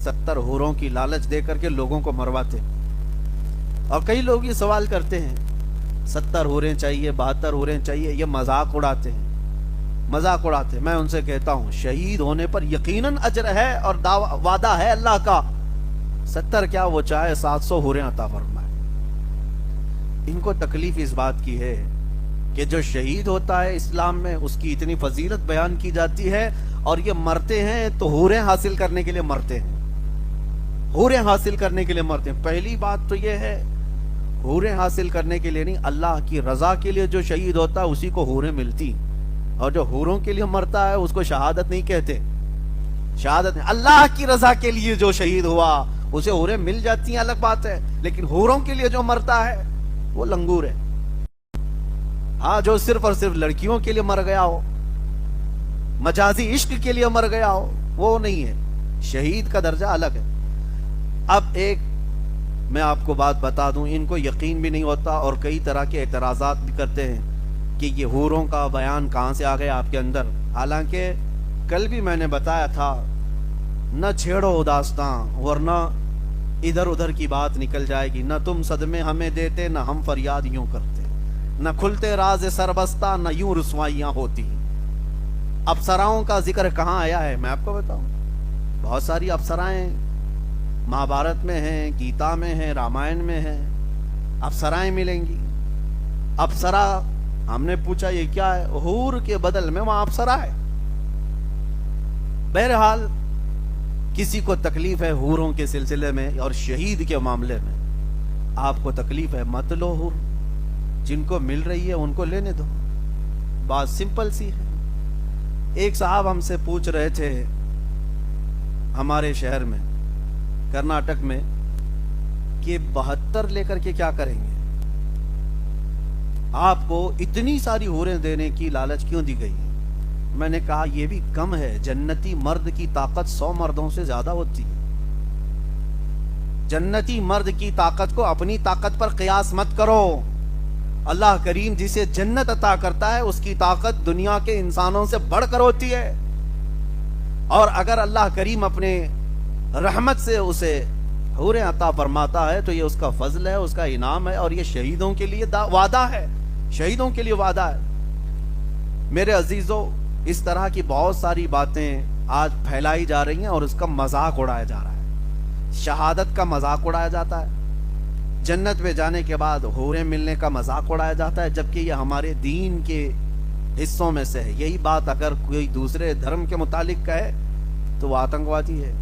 70 हूरों की लालच दे करके लोगों को मरवाते। और कई लोग ये सवाल करते हैं 70 हूरें चाहिए, 72 हूरें चाहिए, ये मजाक उड़ाते हैं, मजाक उड़ाते हैं। मैं उनसे कहता हूं शहीद होने पर यकीनन अजर है और वादा है अल्लाह का। 70 क्या, वो चाहे 700 हूरें अता फरमाए। इनको तकलीफ इस बात की है कि जो शहीद होता है इस्लाम में उसकी इतनी फजीलत बयान की जाती है और ये मरते हैं तो हूरें हासिल करने के लिए मरते हैं, हूरें हासिल करने के लिए मरते हैं। पहली बात तो ये है हूरें हासिल करने के लिए नहीं, अल्लाह की रजा के लिए जो शहीद होता है उसी को हूरें मिलती, और जो हूरों के लिए मरता है उसको शहादत नहीं कहते। शहादत नहीं, अल्लाह की रजा के लिए जो शहीद हुआ उसे हूरें मिल जाती हैं, अलग बात है। लेकिन हूरों के लिए जो मरता है वो लंगूर है। हाँ, जो सिर्फ और सिर्फ लड़कियों के लिए मर गया हो, मजाजी इश्क के लिए मर गया हो, वो नहीं है। शहीद का दर्जा अलग है। अब एक मैं आपको बात बता दूं, इनको यकीन भी नहीं होता और कई तरह के एतराजात भी करते हैं कि ये हूरों का बयान कहां से आ गया आपके अंदर। हालांकि कल भी मैंने बताया था, न छेड़ो उदास्तां वरना इधर उधर की बात निकल जाएगी। न तुम सदमे हमें देते, न हम फरियाद यूं करते, न खुलते राज सरबस्ता, न यूं रुसवाइयां होती। अप्सराओं का जिक्र कहां आया है मैं आपको बताऊं। बहुत सारी अप्सराएं महाभारत में हैं, गीता में हैं, रामायण में हैं, अप्सराएं मिलेंगी। अप्सरा, हमने पूछा ये क्या है, हूर के बदल में वहां अप्सरा है। बहरहाल किसी को तकलीफ है हूरों के सिलसिले में और शहीद के मामले में, आपको तकलीफ है मत लो हूर, जिनको मिल रही है उनको लेने दो। बात सिंपल सी है। एक साहब हमसे पूछ रहे थे हमारे शहर में कर्नाटक में कि 72 लेकर के क्या करेंगे, आपको इतनी सारी हूरें देने की लालच क्यों दी गई है। मैंने कहा यह भी कम है, जन्नती मर्द की ताकत 100 मर्दों से ज्यादा होती है। जन्नती मर्द की ताकत को अपनी ताकत पर कियास मत करो। अल्लाह करीम जिसे जन्नत अता करता है उसकी ताकत दुनिया के इंसानों से बढ़कर होती है। और अगर अल्लाह करीम अपने रहमत से उसे हूरें अता फरमाता है तो ये उसका फजल है, उसका इनाम है, और ये शहीदों के लिए वादा है, शहीदों के लिए वादा है। मेरे अजीजों, इस तरह की बहुत सारी बातें आज फैलाई जा रही हैं और उसका मजाक उड़ाया जा रहा है। शहादत का मजाक उड़ाया जाता है, जन्नत में जाने के बाद हूरें मिलने का मजाक उड़ाया जाता है, जबकि ये हमारे दीन के हिस्सों में से है। यही बात अगर कोई दूसरे धर्म के मुतालिक कहे तो वो आतंकवादी है।